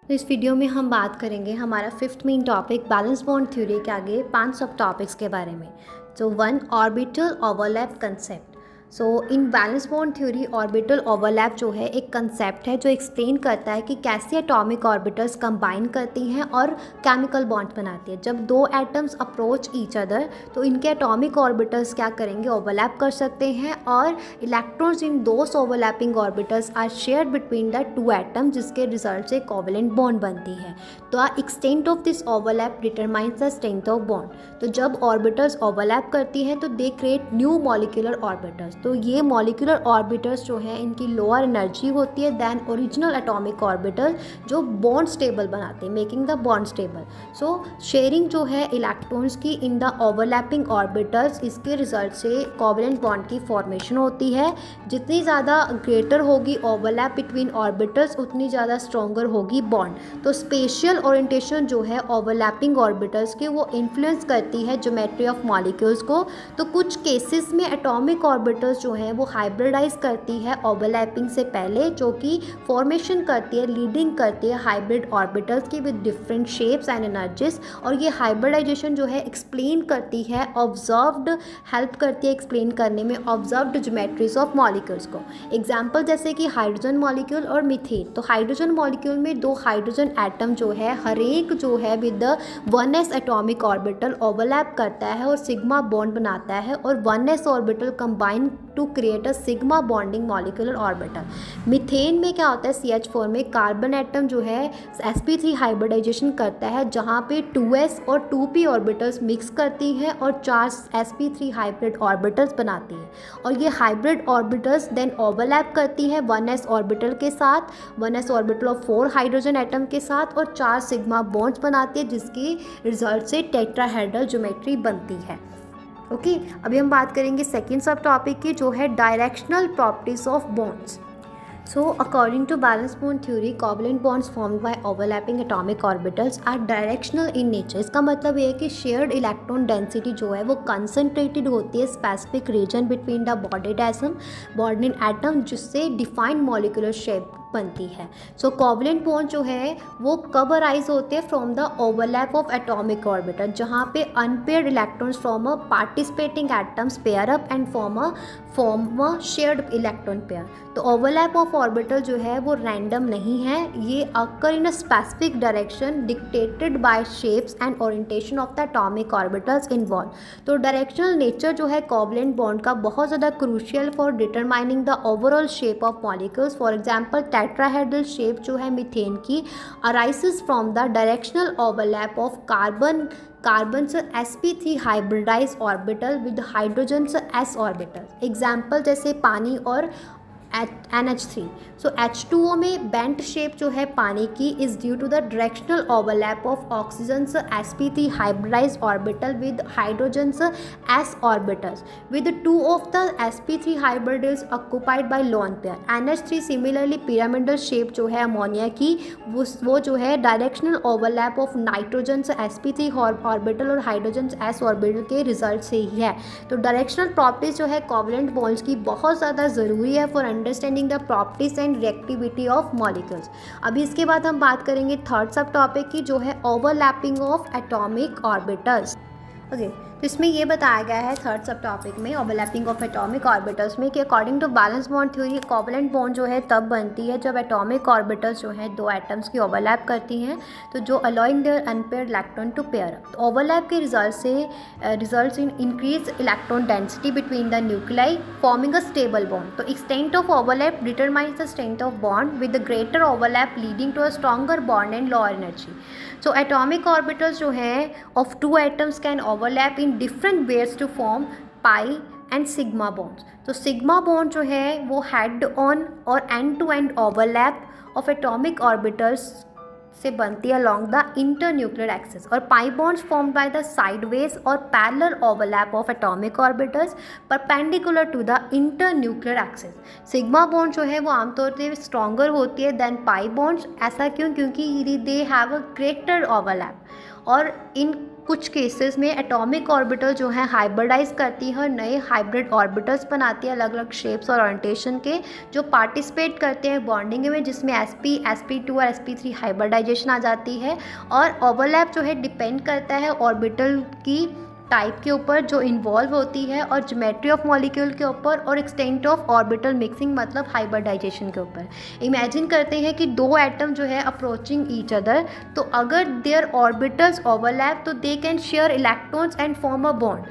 तो इस वीडियो में हम बात करेंगे हमारा fifth main topic balance bond theory के आगे 5 सब टॉपिक्स के बारे में। तो 1 orbital overlap concept. So in balance bond theory orbital overlap जो है एक कंसेप्ट है जो एक्सप्लेन करता है कि कैसे एटॉमिक ऑर्बिटल्स कंबाइन करती हैं और केमिकल बॉन्ड बनाती है। जब दो एटम्स अप्रोच ईच अदर तो इनके एटॉमिक ऑर्बिटल्स क्या करेंगे, ओवरलैप कर सकते हैं और electrons in those overlapping orbitals are shared between the two atom, जिसके रिजल्ट से कोवेलेंट बॉन्ड बनती है। तो the extent of this overlap determines the strength of bond. तो जब ऑर्बिटल्स ओवरलैप करती हैं तो they create new molecular orbitals. तो ये मॉलिक्यूलर ऑर्बिटल्स जो हैं इनकी लोअर एनर्जी होती है दैन ओरिजिनल एटॉमिक ऑर्बिटल जो बॉन्ड स्टेबल बनाते हैं, making the bond stable. So sharing जो है इलेक्ट्रॉन्स की इन द ओवरलैपिंग ऑर्बिटल्स, इसके रिजल्ट से कोवेलेंट बॉन्ड की फॉर्मेशन होती है। जितनी ज़्यादा ग्रेटर होगी ओवरलैप बिटवीन ऑर्बिटल्स उतनी ज़्यादा स्ट्रॉन्गर होगी बॉन्ड। तो स्पेशियल ओरिएंटेशन जो है ओवरलैपिंग ऑर्बिटल्स के वो इन्फ्लुएंस करती है ज्योमेट्री ऑफ मॉलिक्यूल्स को। तो कुछ केसेस में एटॉमिक ऑर्बिटल्स जो है वो हाइब्रिडाइज करती है ओवरलैपिंग से पहले, जो कि फॉर्मेशन करती है, लीडिंग करती है हाइब्रिड ऑर्बिटल्स की with different shapes and energies. और ये हाइब्रिडाइजेशन जो है एक्सप्लेन करती है ऑब्जर्व्ड, हेल्प करती है एक्सप्लेन करने में ऑब्जर्व्ड ज्योमेट्रीज ऑफ मॉलिक्यूल्स को। एग्जाम्पल जैसे कि हाइड्रोजन मॉलिक्यूल और मीथेन। तो हाइड्रोजन मॉलिक्यूल में दो हाइड्रोजन एटम जो है हर एक जो है with the 1s atomic orbital overlap करता है और सिग्मा बॉन्ड बनाता है और 1s orbital combine to create a sigma bonding molecular orbital. Methane में क्या होता है, CH4 में कार्बन एटम जो है sp3 हाइब्रिडाइजेशन करता है जहाँ पे 2s और 2p ऑर्बिटल्स मिक्स करती हैं और 4 sp3 हाइब्रिड ऑर्बिटल्स बनाती है। और ये हाइब्रिड ऑर्बिटल्स देन ओवरलैप करती है 1s ऑर्बिटल के साथ, 1s orbital of 4 hydrogen atom के साथ और 4 सिग्मा बॉन्ड्स बनाती है, जिसके रिजल्ट से टेट्राहेड्रल ज्योमेट्री बनती है। ओके, अभी हम बात करेंगे सेकेंड सब टॉपिक की जो है directional properties of bonds. So, according to balance bond theory, covalent bonds formed by overlapping atomic orbitals are directional in nature। इसका मतलब ये है कि shared electron density जो है वो concentrated होती है specific region between the bonded atom जिससे defined molecular shape बनती है। सो कोवेलेंट बॉन्ड जो है वो कब अराइज होते हैं, from the overlap of atomic orbital, जहाँ पे unpaired electrons from a participating atoms pair up and form a shared electron pair. तो ओवरलैप ऑफ ऑर्बिटल जो है वो रैंडम नहीं है, ये occur in a specific direction dictated by shapes and orientation of the atomic orbitals involve. तो directional nature जो है कोवेलेंट बॉन्ड का बहुत ज़्यादा crucial for determining the overall shape of molecules. For example tetrahedral shape जो है methane की arises from the directional overlap of carbon से sp3 hybridize orbital with hydrogen से s ऑर्बिटल। एग्जाम्पल जैसे पानी और NH3। सो H2O में बेंट शेप जो है पानी की is due to the directional overlap of oxygen से sp3 hybridize orbital with hydrogen से s orbitals with 2 of the sp3 hybrids occupied by lone pair. NH3 similarly pyramidal shape जो है ammonia की वो जो है डायरेक्शनल ओवरलैप ऑफ नाइट्रोजन से sp3 orbital और हाइड्रोजन से s ऑर्बिटल के रिजल्ट से ही है। तो डायरेक्शनल प्रॉपर्टीज जो है कोवेलेंट बॉन्ड्स की बहुत ज़्यादा ज़रूरी है for understanding the properties and reactivity of molecules. अभी इसके बाद हम बात करेंगे थर्ड सब टॉपिक की जो है overlapping of atomic orbitals. Okay, तो इसमें ये बताया गया है थर्ड सब टॉपिक में ओवरलैपिंग ऑफ एटॉमिक ऑर्बिटल्स में कि according to valence bond theory covalent bond जो है तब बनती है जब एटॉमिक ऑर्बिटल्स जो है दो एटम्स की ओवरलैप करती हैं, तो जो allowing their unpaired electron to pair up. तो ओवरलैप के results in increase electron density between the nuclei forming a stable bond. तो extent of overlap determines the strength of bond with the greater overlap leading to a stronger bond and lower energy. So atomic orbitals जो है of two atoms can overlap in different ways to form pi and sigma bonds. तो sigma bond जो है वो head on or end to end overlap of atomic orbitals से बनती है along the internuclear axis. और pi bonds formed by the sideways or parallel overlap of atomic orbitals perpendicular to the internuclear axis. Sigma bond जो है वो आमतौर पर stronger होती है देन पाई बॉन्ड्स। ऐसा क्यों? क्योंकि they have a greater overlap. और इन कुछ केसेस में एटॉमिक ऑर्बिटल जो है हाइब्रिडाइज करती है और नए हाइब्रिड ऑर्बिटल्स बनाती है अलग अलग शेप्स और ओरिएंटेशन के, जो पार्टिसिपेट करते हैं बॉन्डिंग में, जिसमें sp sp2 और sp3 हाइब्रिडाइजेशन आ जाती है। और ओवरलैप जो है डिपेंड करता है ऑर्बिटल की टाइप के ऊपर जो इन्वॉल्व होती है, और ज्योमेट्री ऑफ मॉलिक्यूल के ऊपर, और एक्सटेंट ऑफ ऑर्बिटल मिक्सिंग मतलब हाइब्रिडाइजेशन के ऊपर। इमेजिन करते हैं कि दो एटम जो है अप्रोचिंग ईच अदर, तो अगर देयर ऑर्बिटल्स ओवरलैप तो they can share electrons and form a bond.